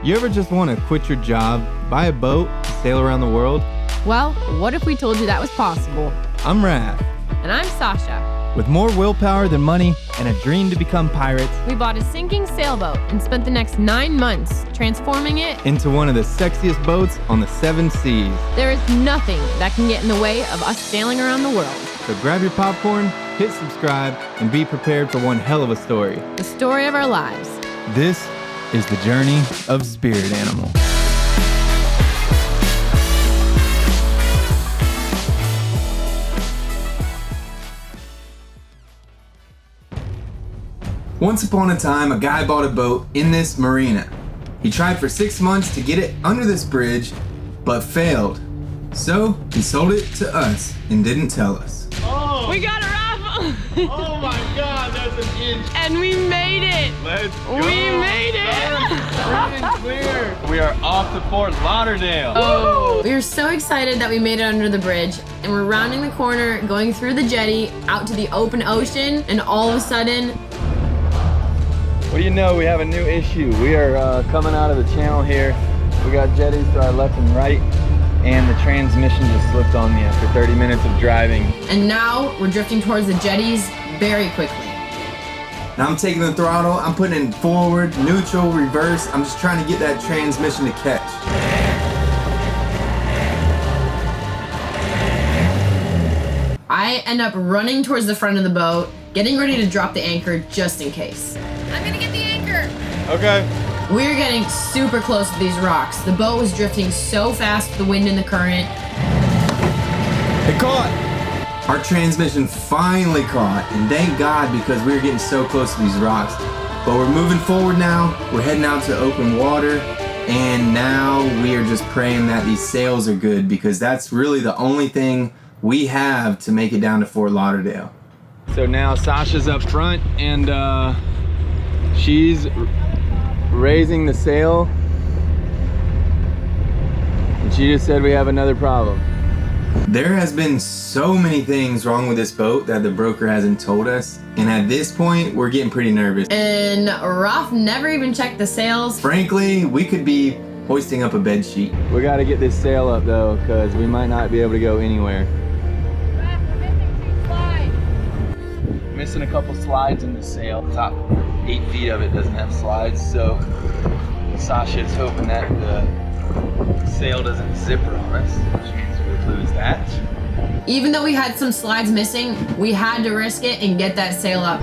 You ever just want to quit your job, buy a boat, and sail around the world? Well, what if we told you that was possible? I'm Raph. And I'm Sasha. With more willpower than money and a dream to become pirates, We bought a sinking sailboat and spent the next 9 months transforming it. into one of the sexiest boats on the 7 seas. There is nothing that can get in the way of us sailing around the world. So grab your popcorn, hit subscribe, and be prepared for one hell of a story. The story of our lives. This is the journey of Spirit Animal. Once upon a time, a guy bought a boat in this marina. He tried for 6 months to get it under this bridge, but failed. So he sold it to us and didn't tell us. Oh! We got a raffle! Oh my God, that's an inch. And we made it! Let's go. We made it! Free and clear. We are off to Fort Lauderdale. Oh. We are so excited that we made it under the bridge, and we're rounding the corner, going through the jetty, out to the open ocean, and all of a sudden, What do you know? We have a new issue. We are coming out of the channel here. We got jetties to our left and right, and the transmission just slipped on me after 30 minutes of driving. and now we're drifting towards the jetties very quickly. Now I'm taking the throttle, I'm putting it forward, neutral, reverse. I'm just trying to get that transmission to catch. I end up running towards the front of the boat, getting ready to drop the anchor just in case. I'm gonna get the anchor! Okay. We're getting super close to these rocks. The boat was drifting so fast with the wind and the current. It caught! Our transmission finally caught, and thank God because we were getting so close to these rocks. But we're moving forward now, we're heading out to open water, and now we are just praying that these sails are good because that's really the only thing we have to make it down to Fort Lauderdale. So now Sasha's up front, and she's raising the sail. And she just said we have another problem. There has been so many things wrong with this boat that the broker hasn't told us, and at this point, we're getting pretty nervous. And Raph never even checked the sails. Frankly, we could be hoisting up a bed sheet. We got to get this sail up though, because we might not be able to go anywhere. Raph, we're missing 2 slides. Missing a couple slides in the sail. Top 8 feet of it doesn't have slides, so Sasha's hoping that the sail doesn't zipper on us, which means we'll lose that. Even though we had some slides missing, we had to risk it and get that sail up.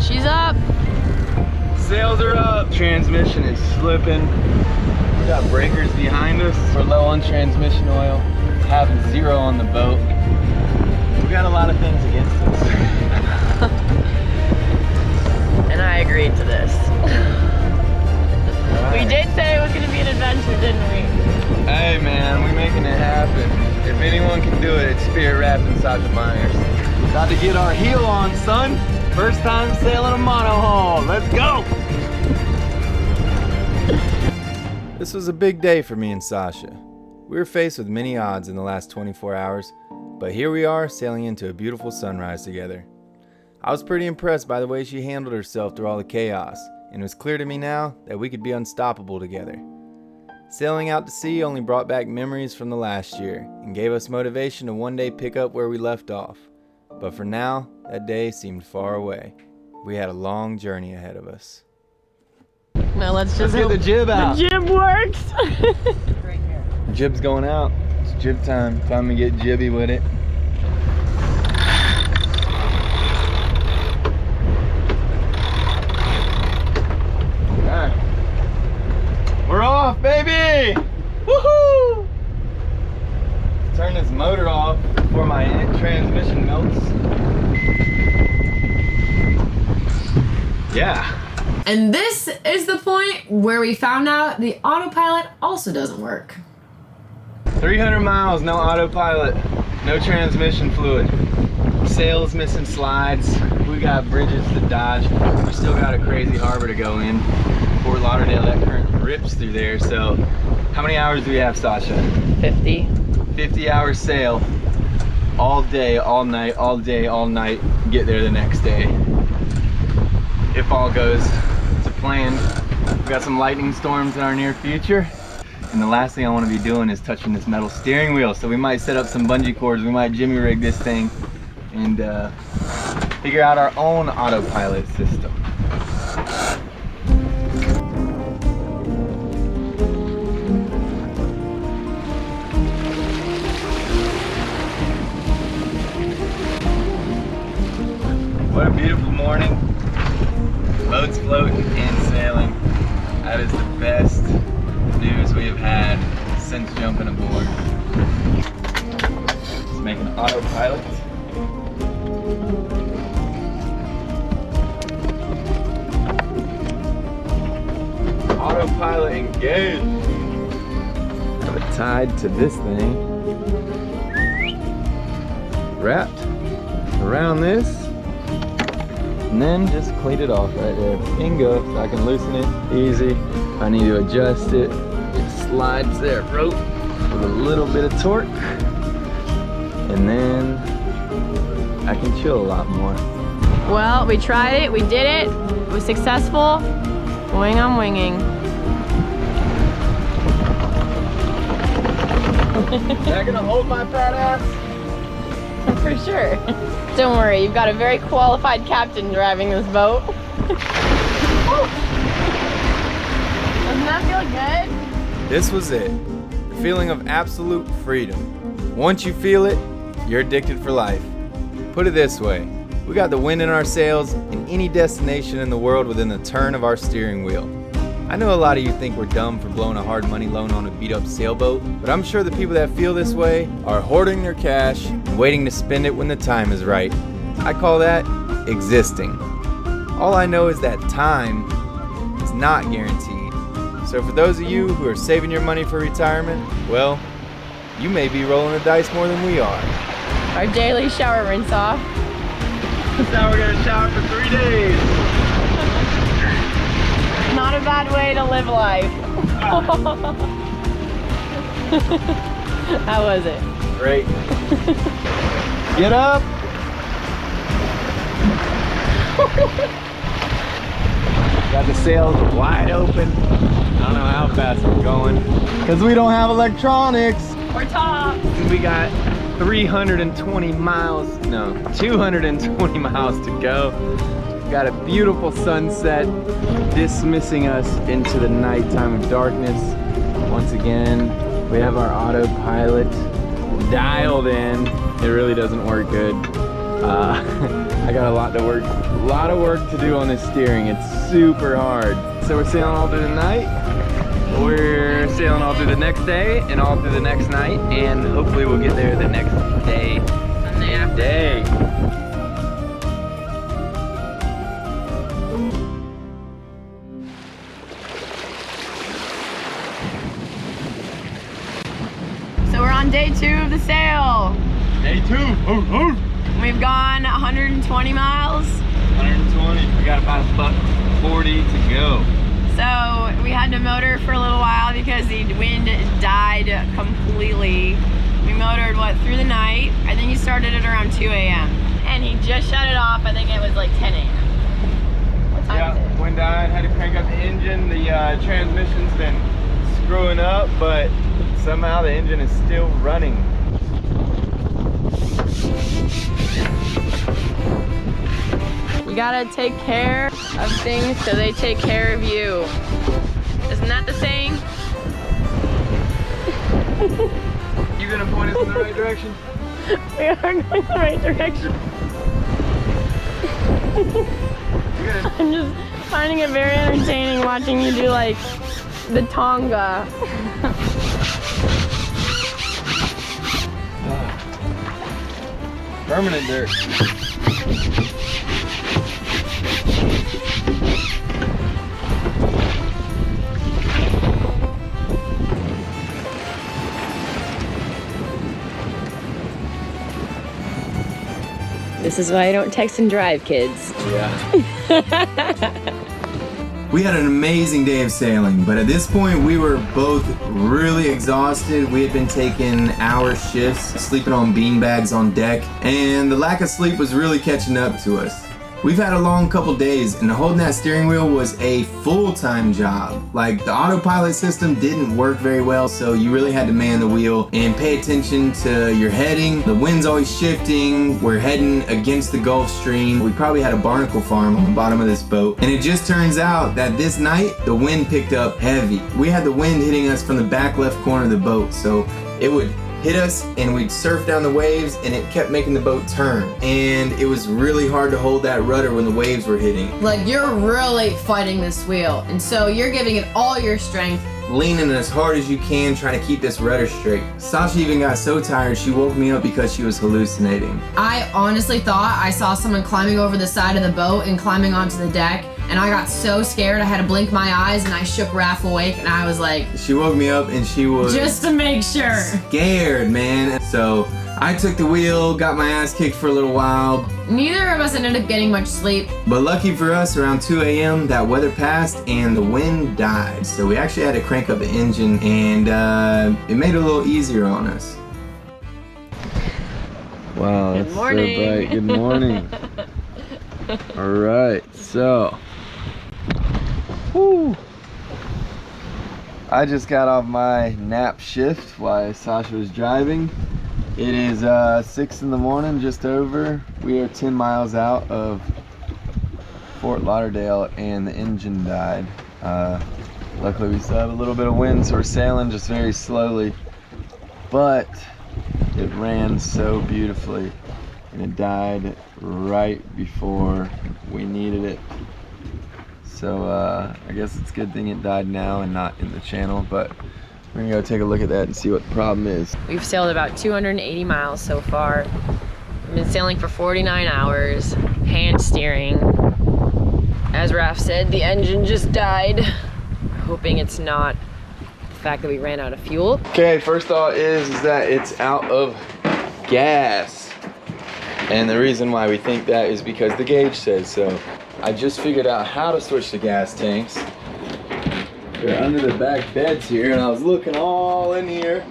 She's up. Sails are up. Transmission is slipping. We got breakers behind us. We're low on transmission oil. Having 0 on the boat. We got a lot of things against us. And I agreed to this. We did say it was going to be an adventure, didn't we? Hey man, we making it happen. If anyone can do it, it's Spirit Raph and Sasha Myers. Got to get our heel on, son. First time sailing a monohull. Let's go! This was a big day for me and Sasha. We were faced with many odds in the last 24 hours, but here we are sailing into a beautiful sunrise together. I was pretty impressed by the way she handled herself through all the chaos, and it was clear to me now that we could be unstoppable together. Sailing out to sea only brought back memories from the last year and gave us motivation to one day pick up where we left off. But for now, that day seemed far away. We had a long journey ahead of us. Now let's just Get the jib out. The jib works. Jib's going out. It's jib time. Time to get jibby with it. Alright. We're off, baby! Woohoo! Turn this motor off before my transmission melts. Yeah. And this is the point where we found out the autopilot also doesn't work. 300 miles, no autopilot, no transmission fluid. Sails missing slides. We got bridges to dodge. We still got a crazy harbor to go in. Fort Lauderdale, that current rips through there. So how many hours do we have, Sasha? 50. 50 hour sail. all day, all night, all day, all night, get there the next day. If all goes to plan. We've got some lightning storms in our near future. And the last thing I want to be doing is touching this metal steering wheel. So we might set up some bungee cords, we might jimmy rig this thing and figure out our own autopilot system. What a beautiful morning. Boats floating and sailing. That is the best news we have had since jumping aboard. Let's make an autopilot. Autopilot engaged. Have it tied to this thing. Wrapped around this. And then just clean it off right there. Bingo, so I can loosen it easy. If I need to adjust it, it slides there, rope with a little bit of torque. And then I can chill a lot more. Well, we tried it, we did it. It was successful. Wing on winging. Is that gonna hold my fat ass? For sure. Don't worry, you've got a very qualified captain driving this boat. Doesn't that feel good? This was it. The feeling of absolute freedom. Once you feel it, you're addicted for life. Put it this way, we got the wind in our sails in any destination in the world within the turn of our steering wheel. I know a lot of you think we're dumb for blowing a hard money loan on a beat up sailboat, but I'm sure the people that feel this way are hoarding their cash and waiting to spend it when the time is right. I call that existing. All I know is that time is not guaranteed. So for those of you who are saving your money for retirement, well, you may be rolling the dice more than we are. Our daily shower rinse off. Now we're gonna shower for 3 days. Not a bad way to live life. How was it? Great. Get up. Got the sails wide open. I don't know how fast we're going because we don't have electronics. We're tops. We got 320 miles, no, 220 miles to go. Got a beautiful sunset dismissing us into the nighttime of darkness. Once again, we have our autopilot dialed in. It really doesn't work good. I got a lot of work to do on this steering. It's super hard. So we're sailing all through the night. We're sailing all through the next day and all through the next night, and hopefully we'll get there the next day. Sunday after. Day. So we're on day 2 of the sail. Day 2. We've gone 120 miles. 120. We got about $140 to go. So we had to motor for a little while because the wind died completely. We motored through the night. I think he started it around 2 a.m. and he just shut it off. I think it was like 10 a.m. What time is it? Wind died, had to crank up the engine. The transmission's been screwing up, but somehow the engine is still running. You gotta take care of things so they take care of you. Isn't that the saying? You gonna point us in the right direction? We are going the right direction. I'm just finding it very entertaining watching you do like the Tonga. Permanent dirt. This is why I don't text and drive, kids. Yeah. We had an amazing day of sailing, but at this point we were both really exhausted. We had been taking hour shifts, sleeping on beanbags on deck, and the lack of sleep was really catching up to us. We've had a long couple days, and holding that steering wheel was a full-time job. Like, the autopilot system didn't work very well, so you really had to man the wheel and pay attention to your heading. The wind's always shifting. We're heading against the Gulf Stream. We probably had a barnacle farm on the bottom of this boat. And it just turns out that this night, the wind picked up heavy. We had the wind hitting us from the back left corner of the boat, so it would hit us and we'd surf down the waves, and it kept making the boat turn, and it was really hard to hold that rudder when the waves were hitting. Like, you're really fighting this wheel, and so you're giving it all your strength, leaning as hard as you can, trying to keep this rudder straight. Sasha even got so tired she woke me up because she was hallucinating. I honestly thought I saw someone climbing over the side of the boat and climbing onto the deck, and I got so scared I had to blink my eyes, and I shook Raph awake, and I was like... She woke me up and she was... just to make sure. Scared, man. So I took the wheel, got my ass kicked for a little while. Neither of us ended up getting much sleep. But lucky for us, around 2 a.m. that weather passed and the wind died. So we actually had to crank up the engine, and it made it a little easier on us. Wow, that's so bright. Good morning. All right, so... Woo. I just got off my nap shift while Sasha was driving. It is 6 in the morning, just over. We are 10 miles out of Fort Lauderdale, and the engine died. Luckily we still have a little bit of wind, so we're sailing just very slowly. But it ran so beautifully, and it died right before we needed it. So I guess it's a good thing it died now and not in the channel, but we're gonna go take a look at that and see what the problem is. We've sailed about 280 miles so far. We've been sailing for 49 hours, hand steering. As Raph said, the engine just died. Hoping it's not the fact that we ran out of fuel. Okay, first thought is that it's out of gas. And the reason why we think that is because the gauge says so. I just figured out how to switch the gas tanks. They're under the back beds here, and I was looking all in here.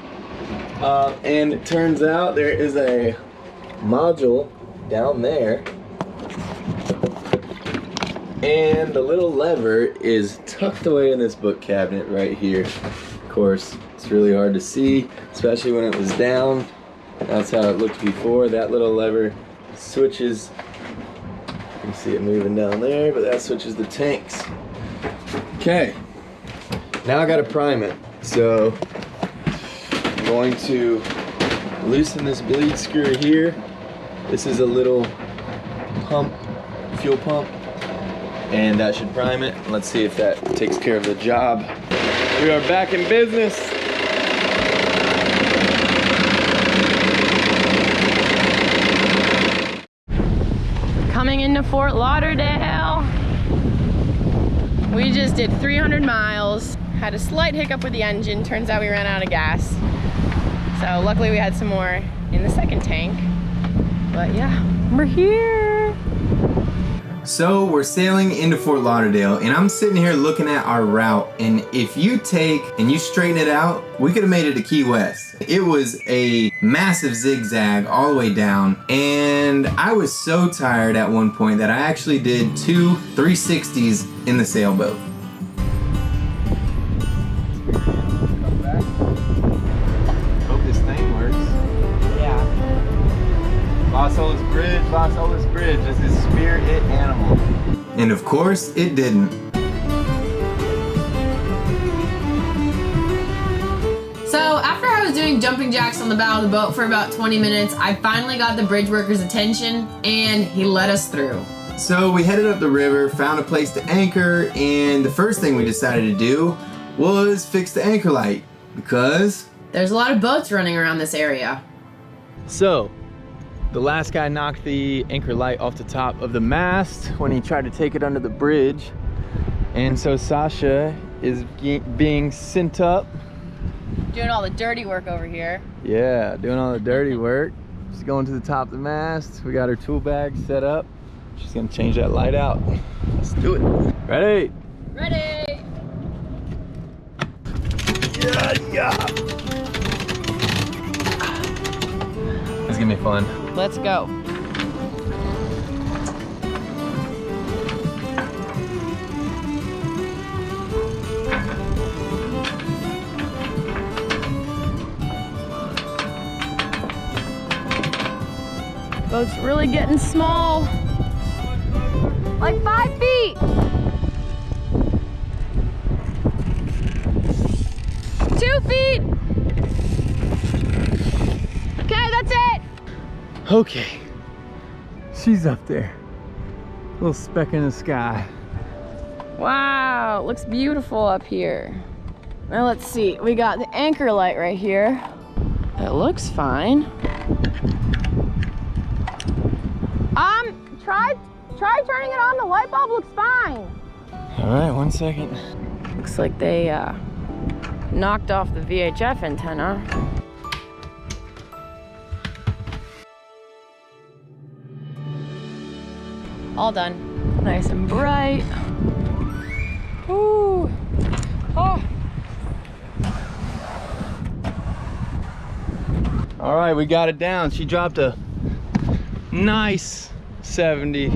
And it turns out there is a module down there. And the little lever is tucked away in this book cabinet right here. Of course, it's really hard to see, especially when it was down. That's how it looked before. That little lever switches. You can see it moving down there, but that switches the tanks. Okay, now I gotta prime it. So I'm going to loosen this bleed screw here. This is a little pump, fuel pump, and that should prime it. Let's see if that takes care of the job. We are back in business. Coming into Fort Lauderdale. We just did 300 miles. Had a slight hiccup with the engine. Turns out we ran out of gas. So luckily we had some more in the second tank. But yeah, we're here. So we're sailing into Fort Lauderdale, and I'm sitting here looking at our route, and if you take and you straighten it out, we could have made it to Key West. It was a massive zigzag all the way down, and I was so tired at one point that I actually did 2 360s in the sailboat. Hope this thing works. Yeah. Vosola's Bridge is his spirit animal. And of course, it didn't. So after I was doing jumping jacks on the bow of the boat for about 20 minutes, I finally got the bridge worker's attention, and he let us through. So we headed up the river, found a place to anchor, and the first thing we decided to do was fix the anchor light, because there's a lot of boats running around this area. So the last guy knocked the anchor light off the top of the mast when he tried to take it under the bridge. And so Sasha is being sent up. Doing all the dirty work over here. Yeah, doing all the dirty work. She's going to the top of the mast. We got her tool bag set up. She's gonna change that light out. Let's do it. Ready? Ready? Yeah. This is gonna be fun. Let's go. Boat's really getting small. Like 5 feet. 2 feet. Okay, that's it. Okay. She's up there. Little speck in the sky. Wow, it looks beautiful up here. Now let's see, we got the anchor light right here. It looks fine. Try turning it on, the light bulb looks fine. All right, 1 second. Looks like they knocked off the VHF antenna. All done. Nice and bright. Ooh. Oh. All right, we got it down. She dropped a nice $75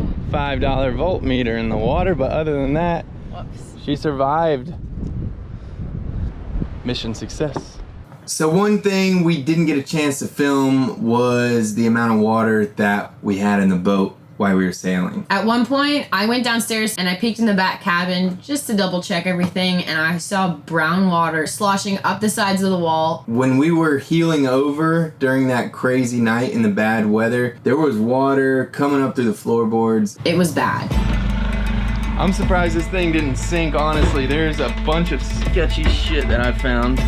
voltmeter in the water, but other than that, Whoops. she survived. Mission success. So one thing we didn't get a chance to film was the amount of water that we had in the boat while we were sailing. At one point, I went downstairs and I peeked in the back cabin just to double check everything, and I saw brown water sloshing up the sides of the wall. When we were heeling over during that crazy night in the bad weather, there was water coming up through the floorboards. It was bad. I'm surprised this thing didn't sink, honestly. There's a bunch of sketchy shit that I found.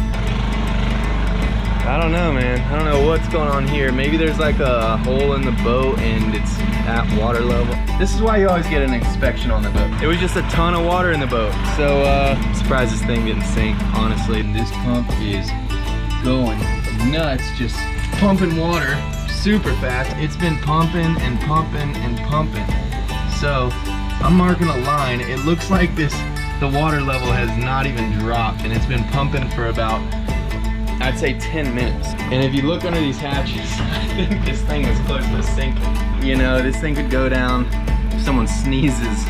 I don't know, man. I don't know what's going on here. Maybe there's like a hole in the boat and it's at water level. This is why you always get an inspection on the boat. It was just a ton of water in the boat. So, I'm surprised this thing didn't sink, honestly. And this pump is going nuts, just pumping water super fast. It's been pumping and pumping and pumping. So, I'm marking a line. It looks like the water level has not even dropped, and it's been pumping for about, I'd say 10 minutes. And if you look under these hatches, I think this thing was close to sinking. You know, this thing could go down if someone sneezes.